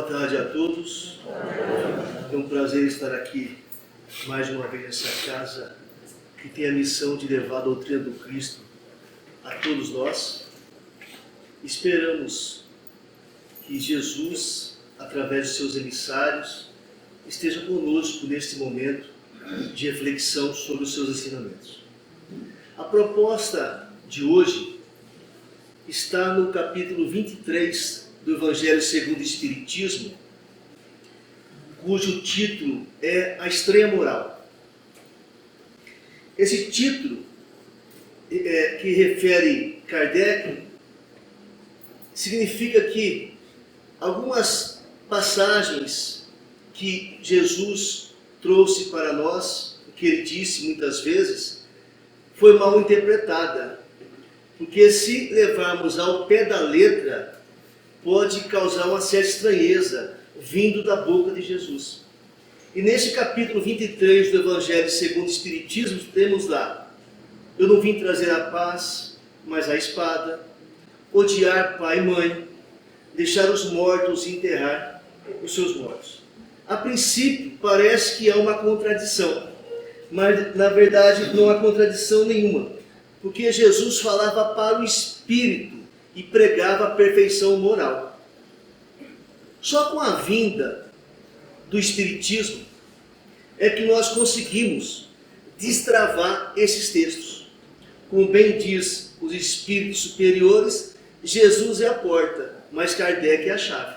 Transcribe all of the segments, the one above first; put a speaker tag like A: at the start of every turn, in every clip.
A: Boa tarde a todos. É um prazer estar aqui mais uma vez nessa casa que tem a missão de levar a doutrina do Cristo a todos nós. Esperamos que Jesus, através de seus emissários, esteja conosco neste momento de reflexão sobre os seus ensinamentos. A proposta de hoje está no capítulo 23 do Evangelho segundo o Espiritismo, cujo título é A Estranha Moral. Esse título, que refere Kardec, significa que algumas passagens que Jesus trouxe para nós, o que ele disse muitas vezes, foi mal interpretada. Porque se levarmos ao pé da letra, pode causar uma certa estranheza vindo da boca de Jesus. E nesse capítulo 23 do Evangelho segundo o Espiritismo, temos lá: eu não vim trazer a paz, mas a espada, odiar pai e mãe, deixar os mortos e enterrar os seus mortos. A princípio parece que há uma contradição, mas na verdade não há contradição nenhuma, porque Jesus falava para o espírito e pregava a perfeição moral. Só com a vinda do Espiritismo é que nós conseguimos destravar esses textos. Como bem diz os espíritos superiores, Jesus é a porta, mas Kardec é a chave.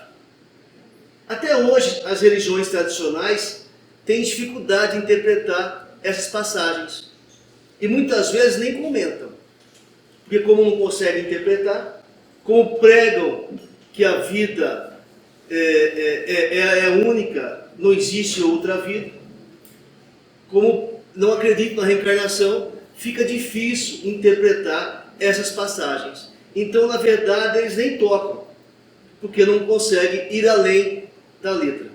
A: Até hoje, as religiões tradicionais têm dificuldade em interpretar essas passagens. E muitas vezes nem comentam. Porque como não conseguem interpretar, como pregam que a vida é única, não existe outra vida, como não acreditam na reencarnação, fica difícil interpretar essas passagens. Então, na verdade, eles nem tocam, porque não conseguem ir além da letra.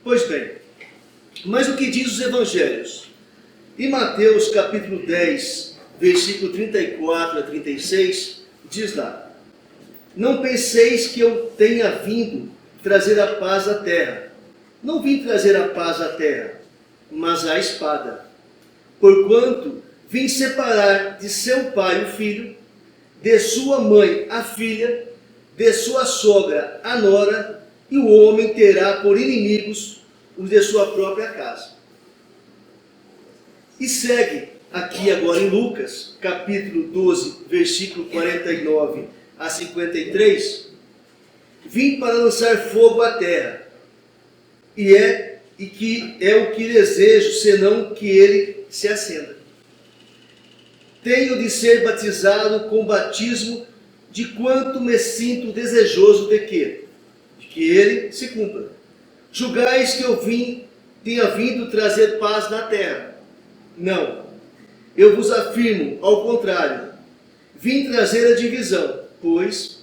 A: Pois bem, mas o que diz os evangelhos? Em Mateus capítulo 10, versículo 34 a 36, diz lá: não penseis que eu tenha vindo trazer a paz à terra. Não vim trazer a paz à terra, mas a espada. Porquanto vim separar de seu pai o filho, de sua mãe a filha, de sua sogra a nora, e o homem terá por inimigos os de sua própria casa. E segue aqui agora em Lucas, capítulo 12, versículo 49 a 53, vim para lançar fogo à terra, e que é o que desejo, senão que ele se acenda. Tenho de ser batizado com batismo, de quanto me sinto desejoso de que ele se cumpra. Julgais que eu tenha vindo trazer paz na terra. Não, eu vos afirmo, ao contrário, vim trazer a divisão. Pois,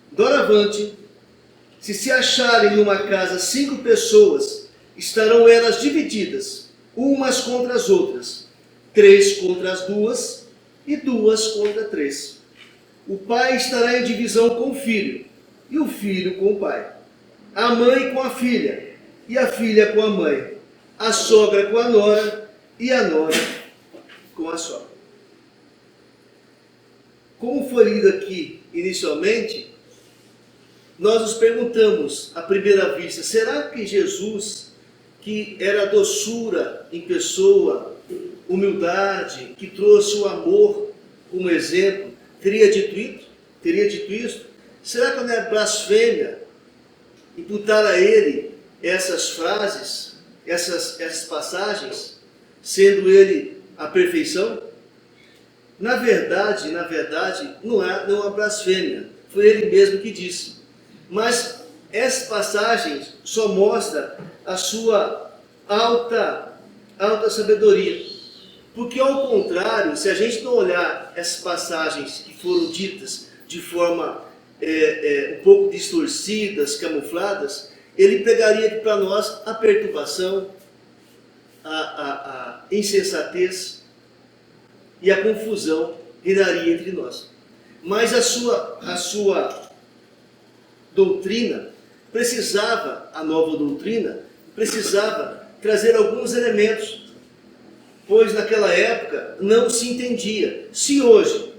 A: doravante, se acharem em uma casa 5 pessoas, estarão elas divididas, umas contra as outras, 3 contra as 2 e 2 contra 3. O pai estará em divisão com o filho, e o filho com o pai, a mãe com a filha, e a filha com a mãe, a sogra com a nora, e a nora com a sogra. Como foi lido aqui inicialmente, nós nos perguntamos à primeira vista: será que Jesus, que era doçura em pessoa, humildade, que trouxe o amor como exemplo, teria dito isso? Será que não é blasfêmia imputar a ele essas frases, essas passagens, sendo ele a perfeição? Na verdade, não é blasfêmia. Foi ele mesmo que disse. Mas essa passagem só mostra a sua alta sabedoria. Porque, ao contrário, se a gente não olhar essas passagens que foram ditas de forma um pouco distorcidas, camufladas, ele pegaria aqui para nós a perturbação, a insensatez e a confusão reinaria entre nós. Mas a sua doutrina a nova doutrina, precisava trazer alguns elementos, pois naquela época não se entendia. Se hoje,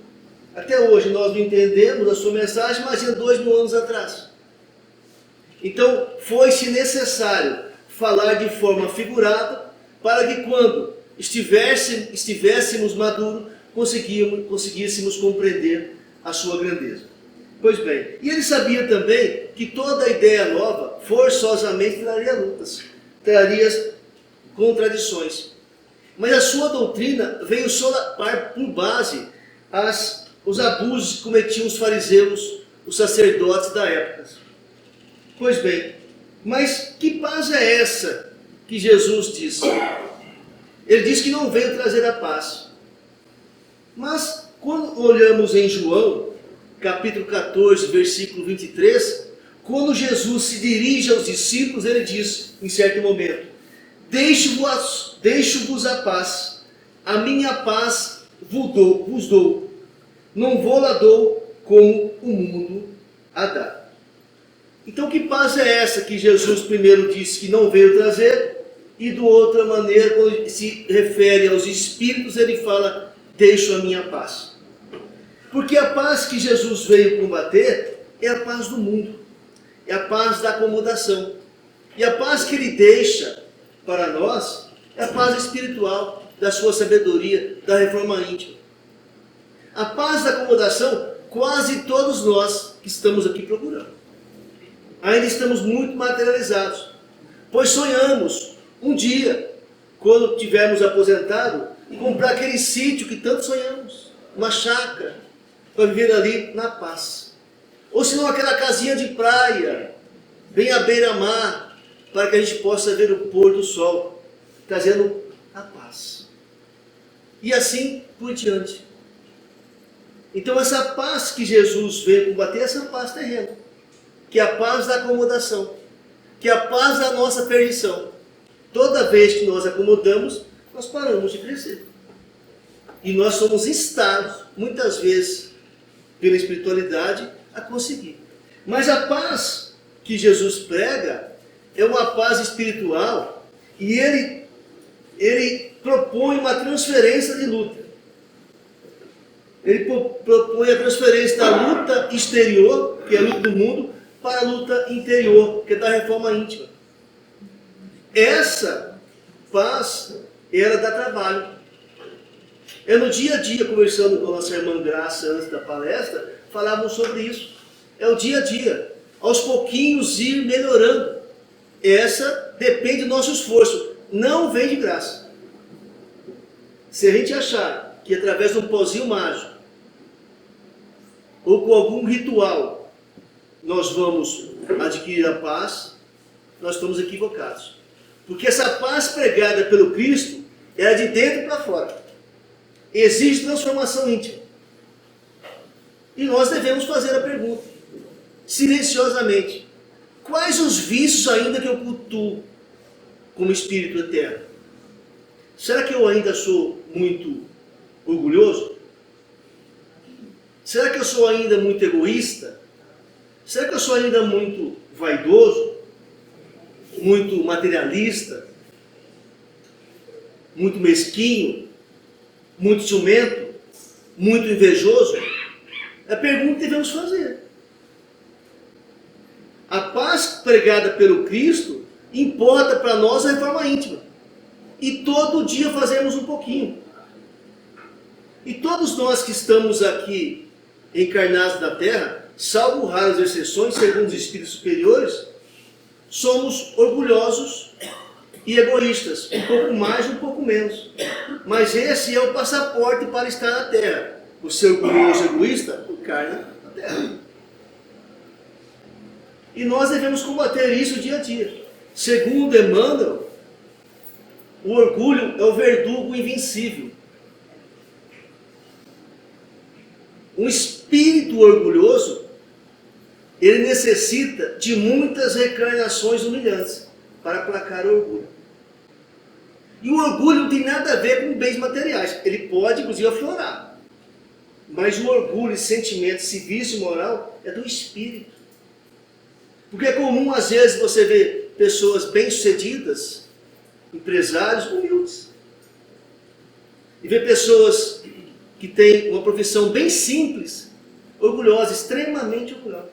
A: até hoje, nós não entendemos a sua mensagem, imagina 2000 anos atrás. Então, foi-se necessário falar de forma figurada, para que quando estivéssemos maduros, conseguíssemos compreender a sua grandeza. Pois bem, e ele sabia também que toda ideia nova forçosamente traria lutas, traria contradições. Mas a sua doutrina veio solapar por base os abusos que cometiam os fariseus, os sacerdotes da época. Pois bem, mas que paz é essa que Jesus disse? Ele diz que não veio trazer a paz. Mas quando olhamos em João, capítulo 14, versículo 23, quando Jesus se dirige aos discípulos, ele diz, em certo momento: Deixo-vos a paz, a minha paz vos dou, não vou lá dou como o mundo a dá. Então que paz é essa que Jesus primeiro disse que não veio trazer, e de outra maneira, quando se refere aos espíritos, ele fala: deixo a minha paz. Porque a paz que Jesus veio combater é a paz do mundo, é a paz da acomodação. E a paz que ele deixa para nós é a paz espiritual, da sua sabedoria, da reforma íntima. A paz da acomodação, quase todos nós que estamos aqui procurando. Ainda estamos muito materializados, pois sonhamos um dia, quando tivermos aposentado, comprar aquele sítio que tanto sonhamos, uma chácara, para viver ali na paz. Ou se não, aquela casinha de praia, bem à beira-mar, para que a gente possa ver o pôr do sol, trazendo a paz. E assim por diante. Então essa paz que Jesus veio combater, essa paz terrena, que é a paz da acomodação, que é a paz da nossa perdição. Toda vez que nós acomodamos, nós paramos de crescer. E nós somos instados, muitas vezes, pela espiritualidade, a conseguir. Mas a paz que Jesus prega é uma paz espiritual, e ele propõe uma transferência de luta. Ele propõe a transferência da luta exterior, que é a luta do mundo, para a luta interior, que é da reforma íntima. Essa paz, ela dá trabalho. É no dia a dia, conversando com a nossa irmã Graça antes da palestra, falávamos sobre isso. É o dia a dia, aos pouquinhos ir melhorando. Essa depende do nosso esforço, não vem de graça. Se a gente achar que através de um pozinho mágico, ou com algum ritual, nós vamos adquirir a paz, nós estamos equivocados. Porque essa paz pregada pelo Cristo é de dentro para fora. Exige transformação íntima. E nós devemos fazer a pergunta, silenciosamente: quais os vícios ainda que eu cultuo como espírito eterno? Será que eu ainda sou muito orgulhoso? Será que eu sou ainda muito egoísta? Será que eu sou ainda muito vaidoso? Muito materialista? Muito mesquinho? Muito ciumento? Muito invejoso? É a pergunta que devemos fazer. A paz pregada pelo Cristo importa para nós a reforma íntima. E todo dia fazemos um pouquinho. E todos nós que estamos aqui encarnados na Terra, salvo raras exceções, segundo os espíritos superiores, somos orgulhosos e egoístas, um pouco mais, um pouco menos. Mas esse é o passaporte para estar na Terra. O ser orgulhoso e egoísta encarna na Terra. E nós devemos combater isso dia a dia. Segundo Emmanuel, o orgulho é o verdugo invencível. Um espírito orgulhoso, ele necessita de muitas reencarnações humilhantes para aplacar o orgulho. E o orgulho não tem nada a ver com bens materiais. Ele pode, inclusive, aflorar. Mas o orgulho, sentimento, esse vício moral é do espírito. Porque é comum, às vezes, você ver pessoas bem-sucedidas, empresários humildes. E ver pessoas que têm uma profissão bem simples, orgulhosas, extremamente orgulhosas.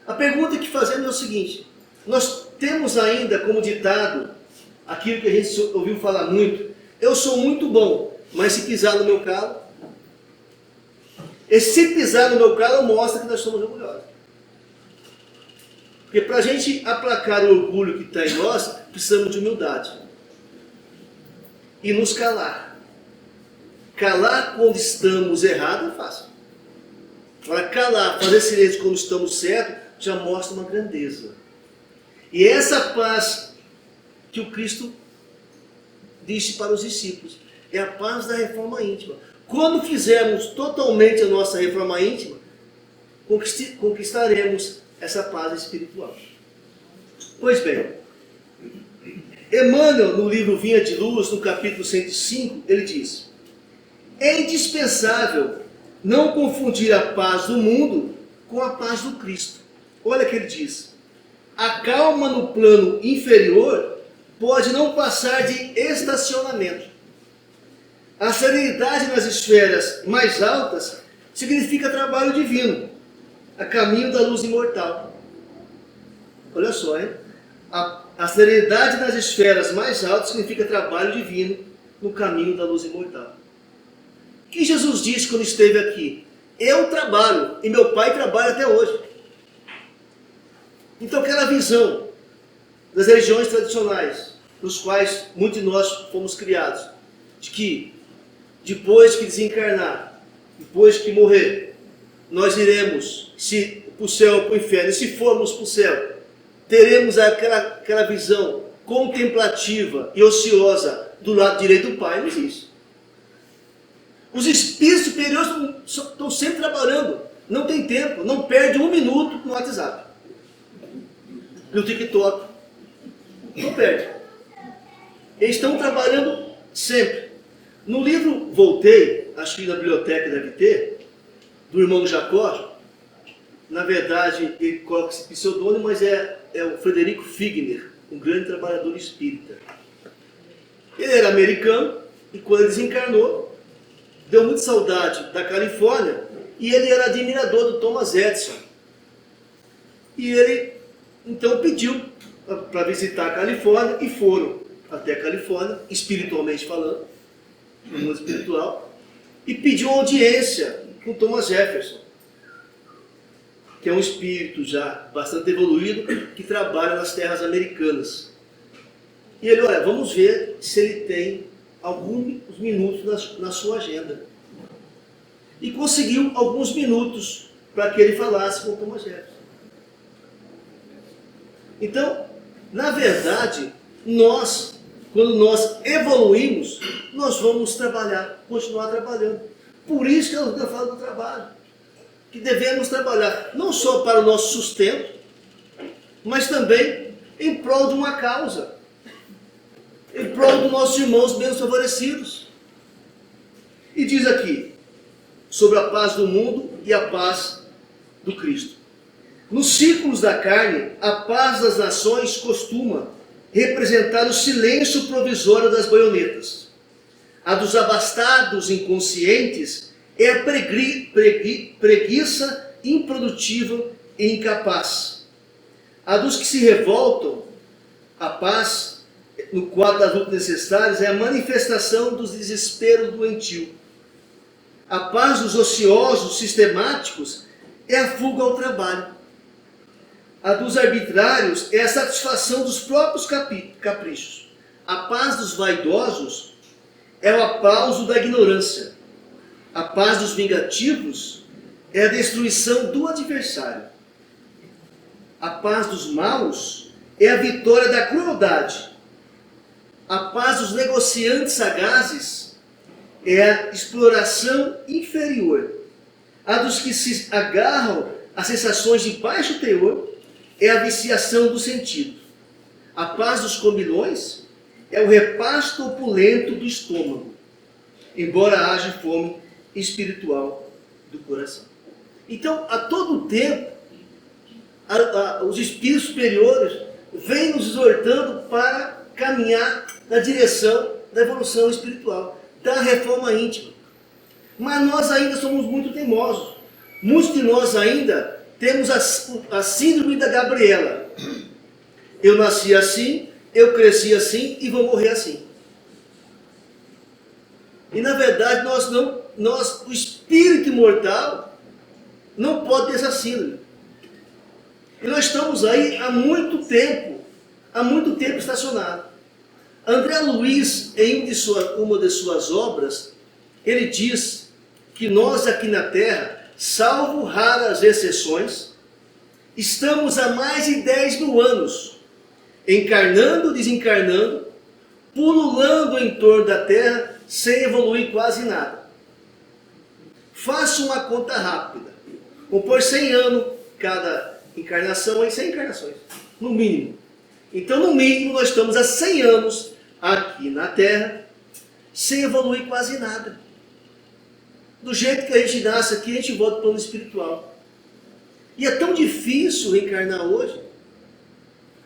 A: A pergunta que fazemos é o seguinte: nós temos ainda como ditado aquilo que a gente ouviu falar muito: eu sou muito bom, mas se pisar no meu calo, se pisar no meu calo mostra que nós somos orgulhosos. Porque para a gente aplacar o orgulho que está em nós, precisamos de humildade. E nos calar. Calar quando estamos errados é fácil. Agora, calar, fazer silêncio quando estamos certos, já mostra uma grandeza. E essa paz que o Cristo disse para os discípulos é a paz da reforma íntima. Quando fizermos totalmente a nossa reforma íntima, conquistaremos essa paz espiritual. Pois bem, Emmanuel, no livro Vinha de Luz, no capítulo 105, ele diz: é indispensável não confundir a paz do mundo com a paz do Cristo. Olha o que ele diz: a calma no plano inferior pode não passar de estacionamento. A serenidade nas esferas mais altas significa trabalho divino, a caminho da luz imortal. Olha só, hein? A serenidade nas esferas mais altas significa trabalho divino no caminho da luz imortal. O que Jesus disse quando esteve aqui? Eu trabalho e meu Pai trabalha até hoje. Então aquela visão das religiões tradicionais, nos quais muitos de nós fomos criados, de que depois que desencarnar, depois que morrer, nós iremos para o céu ou para o inferno. E se formos para o céu, teremos aquela visão contemplativa e ociosa do lado direito do Pai. Não existe. Os espíritos superiores estão sempre trabalhando. Não tem tempo, não perde um minuto no WhatsApp, no TikTok. Não perde. Eles estão trabalhando sempre. No livro Voltei, acho que na biblioteca deve ter, do irmão Jacó, na verdade ele coloca esse pseudônimo, mas é o Frederico Figner, um grande trabalhador espírita. Ele era americano e quando ele desencarnou, deu muita saudade da Califórnia e ele era admirador do Thomas Edison. E ele então pediu para visitar a Califórnia e foram até a Califórnia, espiritualmente falando, no mundo espiritual, e pediu audiência com Thomas Jefferson, que é um espírito já bastante evoluído, que trabalha nas terras americanas. E ele, olha, vamos ver se ele tem alguns minutos na sua agenda. E conseguiu alguns minutos para que ele falasse com Thomas Jefferson. Então, na verdade, quando nós evoluímos, nós vamos continuar trabalhando. Por isso que eu falo do trabalho. Que devemos trabalhar não só para o nosso sustento, mas também em prol de uma causa. Em prol dos nossos irmãos menos favorecidos. E diz aqui, sobre a paz do mundo e a paz do Cristo. Nos círculos da carne, a paz das nações costuma representar o silêncio provisório das baionetas. A dos abastados inconscientes é a preguiça improdutiva e incapaz. A dos que se revoltam, a paz, no quadro das lutas necessárias, é a manifestação dos desesperos doentio. A paz dos ociosos sistemáticos é a fuga ao trabalho. A dos arbitrários é a satisfação dos próprios caprichos. A paz dos vaidosos é o aplauso da ignorância. A paz dos vingativos é a destruição do adversário. A paz dos maus é a vitória da crueldade. A paz dos negociantes sagazes é a exploração inferior. A dos que se agarram a sensações de baixo teor é a viciação do sentido. A paz dos comilões é o repasto opulento do estômago, embora haja fome espiritual do coração. Então, a todo tempo, os espíritos superiores vêm nos exortando para caminhar na direção da evolução espiritual, da reforma íntima. Mas nós ainda somos muito teimosos. Muitos de nós ainda temos a síndrome da Gabriela. Eu nasci assim, eu cresci assim e vou morrer assim. E na verdade o espírito imortal não pode ter essa síndrome. E nós estamos aí há muito tempo estacionados. André Luiz, em uma de suas obras, ele diz que nós aqui na Terra, salvo raras exceções, estamos há mais de 10 mil anos, encarnando, desencarnando, pululando em torno da Terra, sem evoluir quase nada. Faça uma conta rápida. Vamos pôr 100 anos cada encarnação em 100 encarnações, no mínimo. Então, no mínimo, nós estamos há 100 anos aqui na Terra, sem evoluir quase nada. Do jeito que a gente nasce aqui, a gente volta para o plano espiritual. E é tão difícil reencarnar hoje.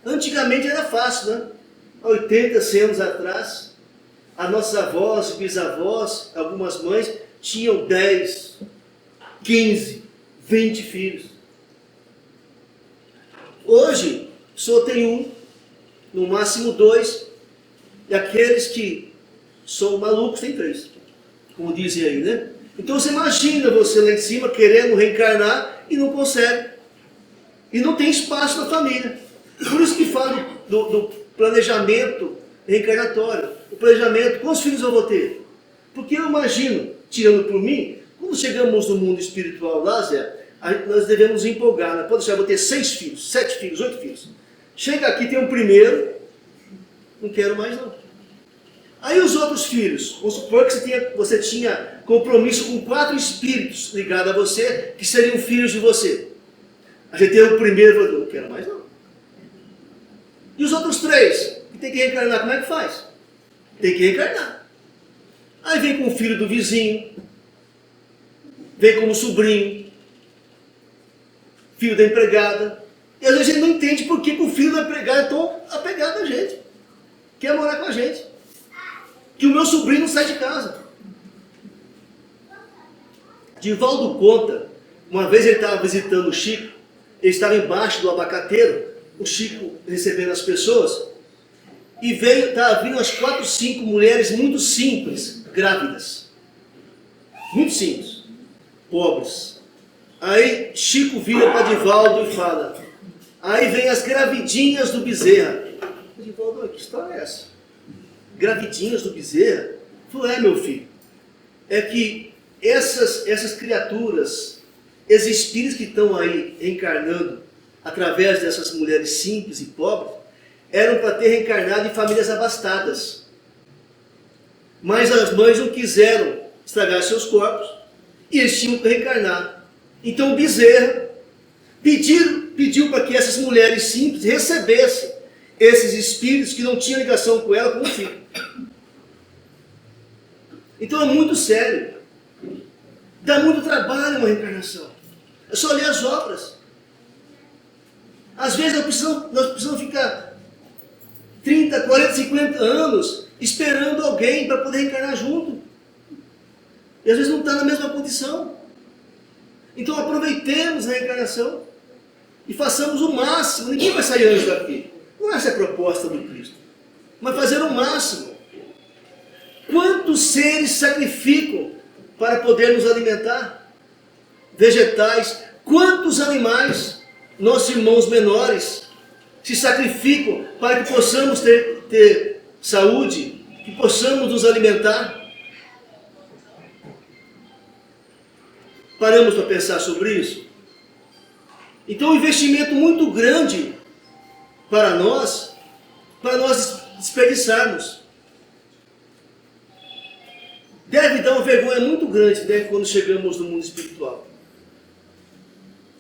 A: Antigamente era fácil, né? Há 80, 100 anos atrás, as nossas avós, bisavós, algumas mães, tinham 10, 15, 20 filhos. Hoje, só tem um, no máximo 2, e aqueles que são malucos tem 3, como dizem aí, né? Então você imagina você lá em cima querendo reencarnar e não consegue. E não tem espaço na família. Por isso que falo do planejamento reencarnatório. O planejamento, quantos filhos eu vou ter? Porque eu imagino, tirando por mim, quando chegamos no mundo espiritual lá, Zé, nós devemos empolgar, né? Pode deixar, eu vou ter 6 filhos, 7 filhos, 8 filhos. Chega aqui, tem um primeiro, não quero mais não. Aí os outros filhos, vamos supor que você tinha compromisso com 4 espíritos ligados a você, que seriam filhos de você. A gente tem o primeiro, não quero mais não. E os outros 3, que tem que reencarnar, como é que faz? Tem que reencarnar. Aí vem com o filho do vizinho, vem como sobrinho, filho da empregada. E às vezes a gente não entende por que o filho da empregada é tão apegado a gente, quer morar com a gente. Que o meu sobrinho não sai de casa. Divaldo conta, uma vez ele estava visitando o Chico, ele estava embaixo do abacateiro, o Chico recebendo as pessoas, e estava vindo umas 4, 5 mulheres muito simples, grávidas. Muito simples, pobres. Aí Chico vira para Divaldo e fala, aí vem as gravidinhas do Bezerra. Divaldo, que história é essa? Gravidinhas do Bezerra? Falei, meu filho, é que essas criaturas, esses espíritos que estão aí reencarnando através dessas mulheres simples e pobres, eram para ter reencarnado em famílias abastadas. Mas as mães não quiseram estragar seus corpos e eles tinham que reencarnar. Então o Bezerra pediu para que essas mulheres simples recebessem esses espíritos que não tinham ligação com ela como filho. Então é muito sério. Dá muito trabalho uma reencarnação. É só ler as obras. Às vezes nós precisamos ficar 30, 40, 50 anos esperando alguém para poder reencarnar junto. E às vezes não está na mesma condição. Então aproveitemos a reencarnação e façamos o máximo. Ninguém vai sair anjo daqui. Não essa é a proposta do Cristo. Mas fazer o máximo. Quantos seres sacrificam para poder nos alimentar? Vegetais. Quantos animais, nossos irmãos menores, se sacrificam para que possamos ter saúde, que possamos nos alimentar? Paramos para pensar sobre isso? Então, um investimento muito grande para nós desperdiçarmos. Deve dar uma vergonha muito grande, né, quando chegamos no mundo espiritual.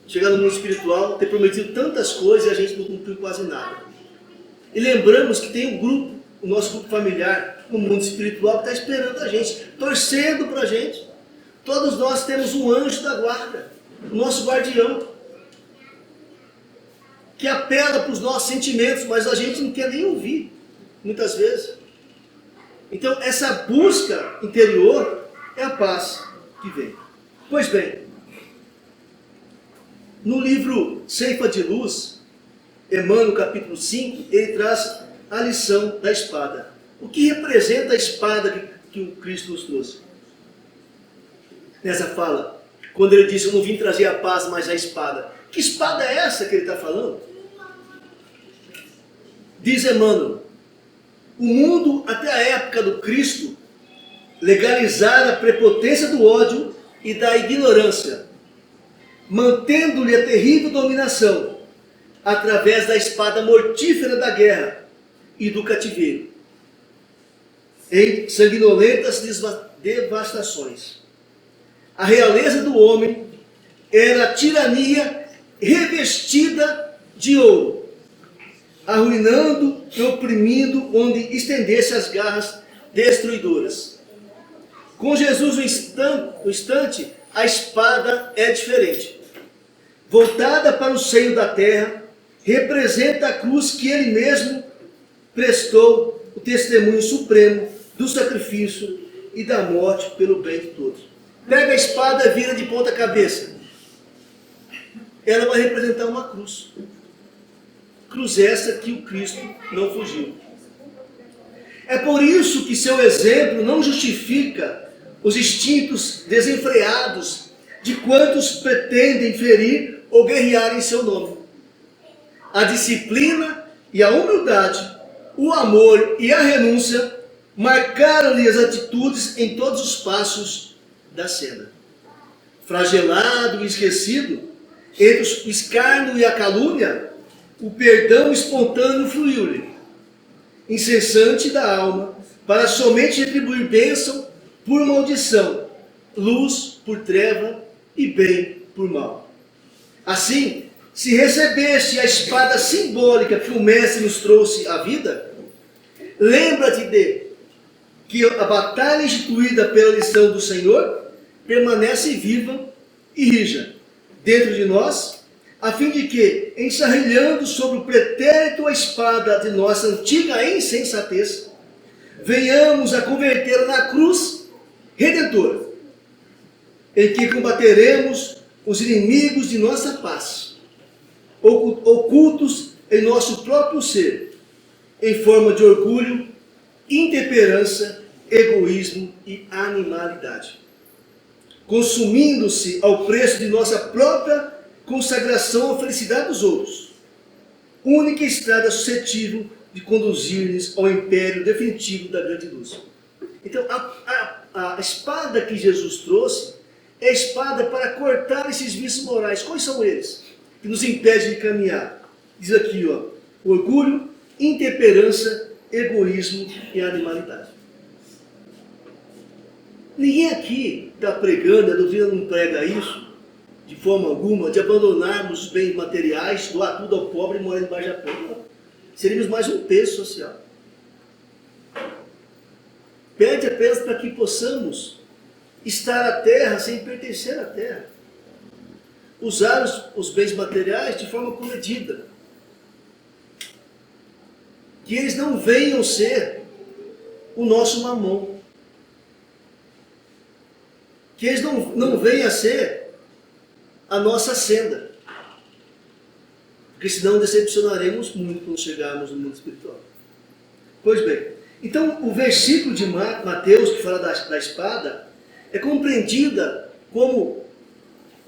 A: Chegar no mundo espiritual, ter prometido tantas coisas e a gente não cumpriu quase nada. E lembramos que tem um grupo, o nosso grupo familiar, no mundo espiritual, que está esperando a gente, torcendo para a gente. Todos nós temos um anjo da guarda, o nosso guardião. que apela para os nossos sentimentos, mas a gente não quer nem ouvir, muitas vezes. Então, essa busca interior é a paz que vem. Pois bem, no livro Ceifa de Luz, Emmanuel, capítulo 5, ele traz a lição da espada. O que representa a espada que o Cristo nos trouxe? Nessa fala, quando ele diz, eu não vim trazer a paz, mas a espada. Que espada é essa que ele está falando? Diz Emmanuel, o mundo, até a época do Cristo, legalizara a prepotência do ódio e da ignorância, mantendo-lhe a terrível dominação, através da espada mortífera da guerra e do cativeiro, em sanguinolentas devastações. A realeza do homem era a tirania revestida de ouro, arruinando e oprimindo onde estendesse as garras destruidoras. Com Jesus no instante, a espada é diferente. Voltada para o seio da terra, representa a cruz que ele mesmo prestou o testemunho supremo do sacrifício e da morte pelo bem de todos. Pega a espada e vira de ponta cabeça. Ela vai representar uma cruz. Cruz essa que o Cristo não fugiu. É por isso que seu exemplo não justifica os instintos desenfreados de quantos pretendem ferir ou guerrear em seu nome. A disciplina e a humildade, o amor e a renúncia marcaram-lhe as atitudes em todos os passos da cena. Flagelado e esquecido, entre o escárnio e a calúnia, o perdão espontâneo fluiu-lhe, incessante da alma, para somente retribuir bênção por maldição, luz por treva e bem por mal. Assim, se recebeste a espada simbólica que o Mestre nos trouxe à vida, lembra-te de que a batalha instituída pela lição do Senhor permanece viva e rija dentro de nós, a fim de que, ensarrilhando sobre o pretérito a espada de nossa antiga insensatez, venhamos a convertê-la na cruz redentora, em que combateremos os inimigos de nossa paz, ocultos em nosso próprio ser, em forma de orgulho, intemperança, egoísmo e animalidade, consumindo-se ao preço de nossa própria consagração à felicidade dos outros, única estrada suscetível de conduzir-nos ao império definitivo da grande luz. Então, a espada que Jesus trouxe é a espada para cortar esses vícios morais. Quais são eles? Que nos impedem de caminhar. Diz aqui, ó, orgulho, intemperança, egoísmo e animalidade. Ninguém aqui está pregando, a doutrina não prega isso, de forma alguma, de abandonarmos os bens materiais, doar tudo ao pobre e morar debaixo da ponte. Seríamos mais um peso social. Pede apenas para que possamos estar à terra sem pertencer à terra. Usar os bens materiais de forma comedida. Que eles não venham ser o nosso mamão. Que eles não venham a ser a nossa senda. Porque senão decepcionaremos muito quando chegarmos no mundo espiritual. Pois bem, então o versículo de Mateus que fala da espada é compreendida como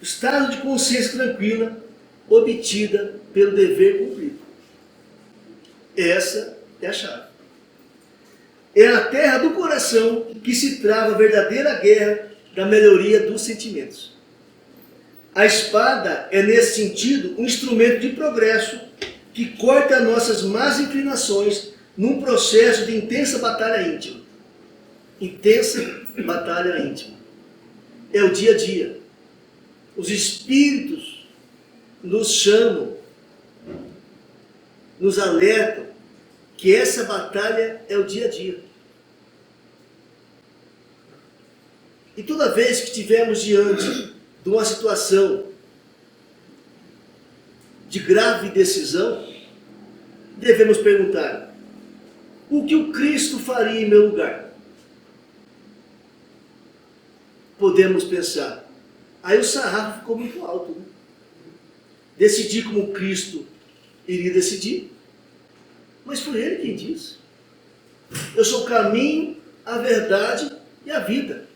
A: estado de consciência tranquila obtida pelo dever cumprido. Essa é a chave. É na terra do coração que se trava a verdadeira guerra da melhoria dos sentimentos. A espada é, nesse sentido, um instrumento de progresso que corta nossas más inclinações num processo de intensa batalha íntima. Intensa batalha íntima. É o dia a dia. Os espíritos nos chamam, nos alertam que essa batalha é o dia a dia. E toda vez que estivermos diante de uma situação de grave decisão, devemos perguntar: o que o Cristo faria em meu lugar? Podemos pensar, aí o sarrafo ficou muito alto, né? Decidir como Cristo iria decidir, mas foi Ele quem disse: eu sou o caminho, a verdade e a vida.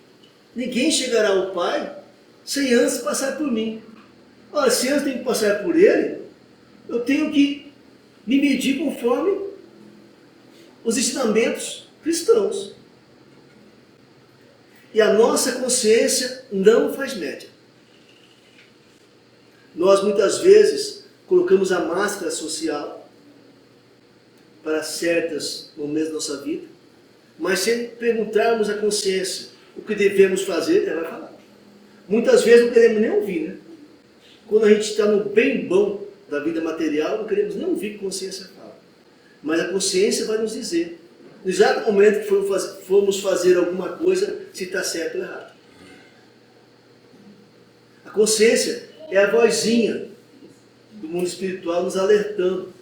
A: Ninguém chegará ao Pai sem antes passar por mim. Ora, se antes tem que passar por Ele, eu tenho que me medir conforme os ensinamentos cristãos. E a nossa consciência não faz média. Nós muitas vezes colocamos a máscara social para certos momentos da nossa vida, mas sem perguntarmos à consciência o que devemos fazer, ela vai falar. Muitas vezes não queremos nem ouvir, né? Quando a gente está no bem bom da vida material, não queremos nem ouvir o que a consciência fala. Mas a consciência vai nos dizer, no exato momento que formos fazer alguma coisa, se está certo ou errado. A consciência é a vozinha do mundo espiritual nos alertando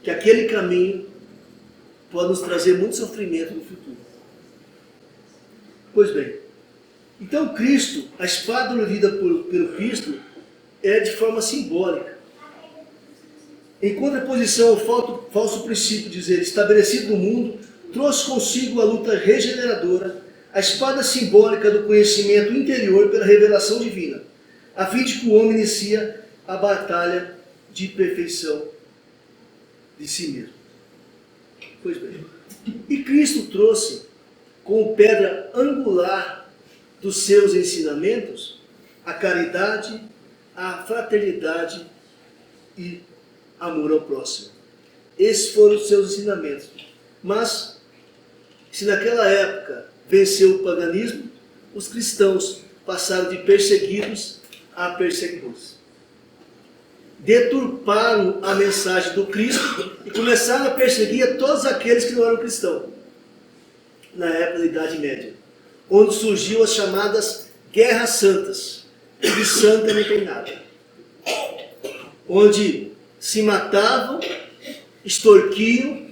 A: que aquele caminho pode nos trazer muito sofrimento no futuro. Pois bem, então Cristo, a espada dolorida pelo Cristo, é de forma simbólica. Em contraposição ao falso princípio de dizer estabelecido no mundo, trouxe consigo a luta regeneradora, a espada simbólica do conhecimento interior pela revelação divina, a fim de que o homem inicie a batalha de perfeição de si mesmo. Pois bem, e Cristo trouxe como pedra angular dos seus ensinamentos a caridade, a fraternidade e amor ao próximo. Esses foram os seus ensinamentos. Mas, se naquela época venceu o paganismo, os cristãos passaram de perseguidos a perseguidores. Deturparam a mensagem do Cristo e começaram a perseguir todos aqueles que não eram cristãos. Na época da Idade Média, onde surgiu as chamadas Guerras Santas. De santa não tem nada. Onde se matavam, extorquiam,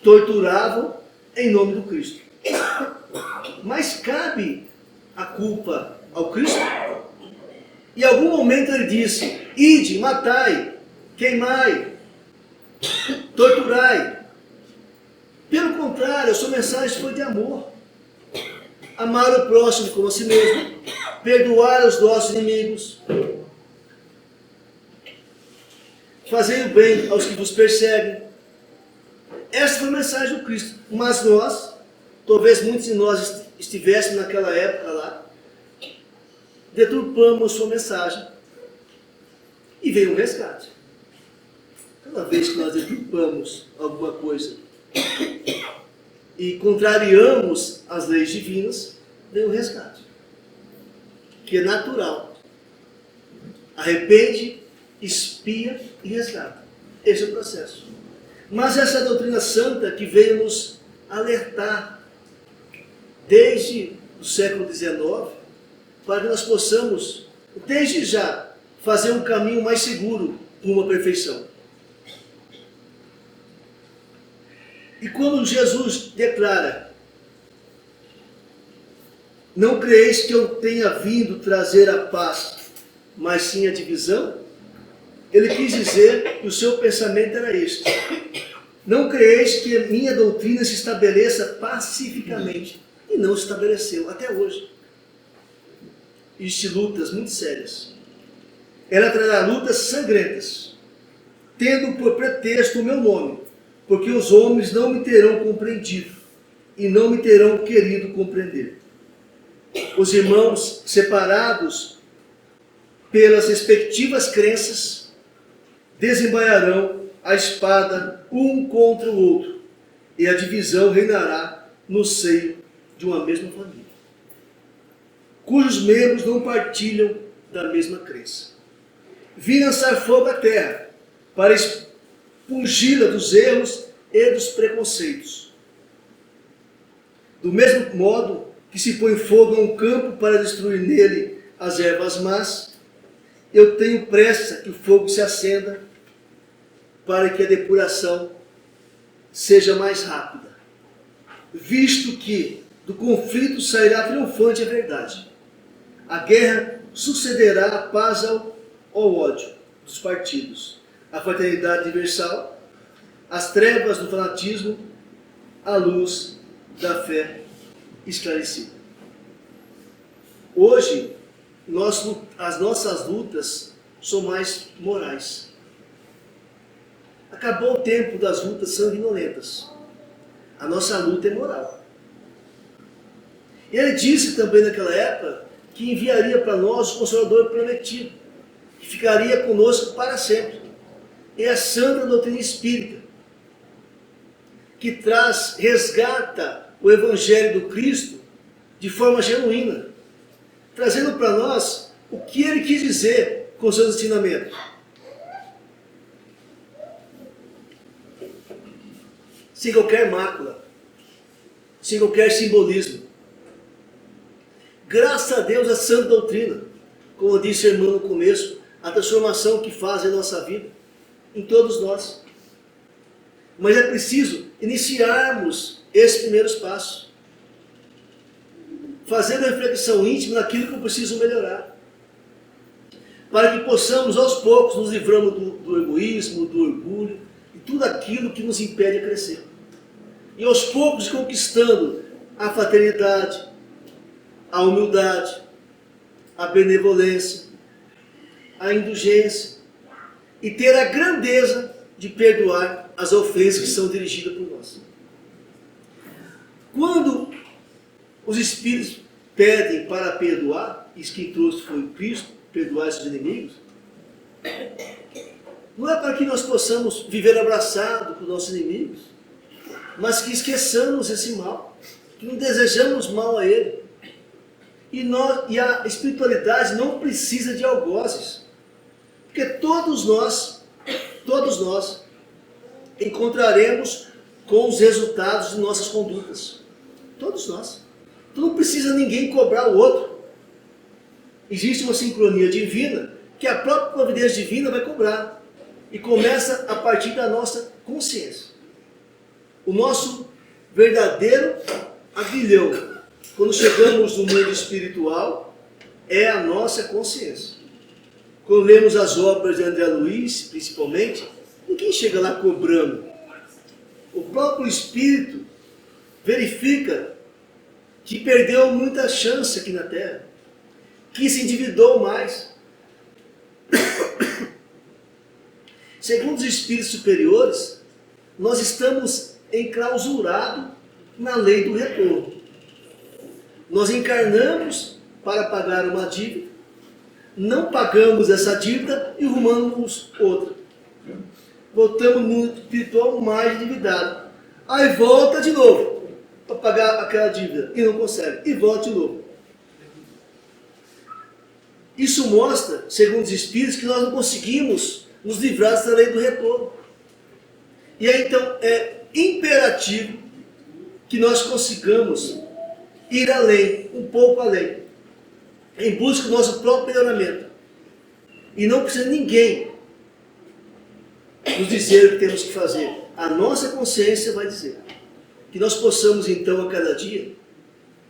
A: torturavam em nome do Cristo. Mas cabe a culpa ao Cristo? Em algum momento ele disse: ide, matai, queimai, torturai. Pelo contrário, a sua mensagem foi de amor. Amar o próximo como a si mesmo, perdoar os nossos inimigos, fazer o bem aos que vos perseguem. Essa foi a mensagem do Cristo. Mas nós, talvez muitos de nós estivéssemos naquela época lá, deturpamos sua mensagem e veio um resgate. Toda vez que nós deturpamos alguma coisa e contrariamos as leis divinas, vem um resgate, que é natural. Arrepende, expia e resgata. Esse é o processo. Mas essa doutrina santa que veio nos alertar desde o século XIX, para que nós possamos, desde já, fazer um caminho mais seguro rumo à perfeição. E quando Jesus declara: não creis que eu tenha vindo trazer a paz, mas sim a divisão, ele quis dizer que o seu pensamento era este: não creis que a minha doutrina se estabeleça pacificamente. E não se estabeleceu até hoje. Existem lutas muito sérias. Ela trará lutas sangrentas, tendo por pretexto o meu nome, porque os homens não me terão compreendido e não me terão querido compreender. Os irmãos, separados pelas respectivas crenças, desembainharão a espada um contra o outro, e a divisão reinará no seio de uma mesma família, cujos membros não partilham da mesma crença. Vi lançar fogo à terra, para expungi-la dos erros e dos preconceitos. Do mesmo modo que se põe fogo a um campo para destruir nele as ervas más, eu tenho pressa que o fogo se acenda para que a depuração seja mais rápida, visto que do conflito sairá triunfante a verdade. A guerra sucederá a paz ao ódio dos partidos, a fraternidade universal, as trevas do fanatismo, a luz da fé esclarecida. Hoje, as nossas lutas são mais morais. Acabou o tempo das lutas sanguinolentas. A nossa luta é moral. Ele disse também naquela época que enviaria para nós o Consolador prometido, que ficaria conosco para sempre. É a santa doutrina espírita, que resgata o Evangelho do Cristo de forma genuína, trazendo para nós o que ele quis dizer com seus ensinamentos. Sem qualquer mácula, sem qualquer simbolismo. Graças a Deus a santa doutrina, como disse a irmã no começo, a transformação que faz em nossa vida, em todos nós. Mas é preciso iniciarmos esses primeiros passos, fazendo a reflexão íntima naquilo que eu preciso melhorar, para que possamos aos poucos nos livrarmos do egoísmo, do orgulho e tudo aquilo que nos impede de crescer. E aos poucos conquistando a fraternidade, a humildade, a benevolência, a indulgência e ter a grandeza de perdoar as ofensas que são dirigidas por nós. Quando os Espíritos pedem para perdoar, isso que trouxe foi o Cristo, perdoar seus inimigos, não é para que nós possamos viver abraçados com os nossos inimigos, mas que esqueçamos esse mal, que não desejamos mal a ele. E a espiritualidade não precisa de algozes, porque todos nós encontraremos com os resultados de nossas condutas. Todos nós. Então não precisa ninguém cobrar o outro. Existe uma sincronia divina que a própria providência divina vai cobrar. E começa a partir da nossa consciência. O nosso verdadeiro aguilhão, quando chegamos no mundo espiritual, é a nossa consciência. Quando lemos as obras de André Luiz, principalmente, ninguém chega lá cobrando. O próprio Espírito verifica que perdeu muita chance aqui na Terra, que se endividou mais. Segundo os Espíritos superiores, nós estamos enclausurados na lei do retorno. Nós encarnamos para pagar uma dívida, não pagamos essa dívida e arrumamos outra. Voltamos no mundo espiritual mais endividado. Aí volta de novo para pagar aquela dívida e não consegue. E volta de novo. Isso mostra, segundo os Espíritos, que nós não conseguimos nos livrar dessa lei do retorno. E aí então é imperativo que nós consigamos ir além, um pouco além, em busca do nosso próprio melhoramento. E não precisa ninguém nos dizer o que temos que fazer. A nossa consciência vai dizer. Que nós possamos então a cada dia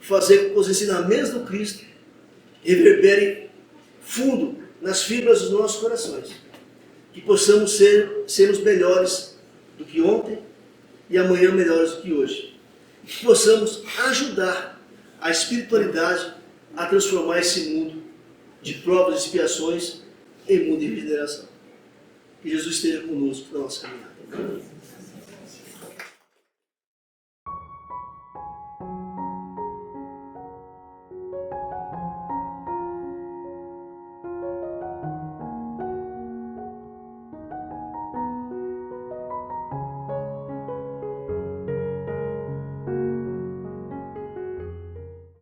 A: fazer com que os ensinamentos do Cristo reverberem fundo nas fibras dos nossos corações. Que possamos sermos melhores do que ontem e amanhã melhores do que hoje. E que possamos ajudar a espiritualidade a transformar esse mundo de provas e expiações em mundo de regeneração. Que Jesus esteja conosco na nossa caminhada.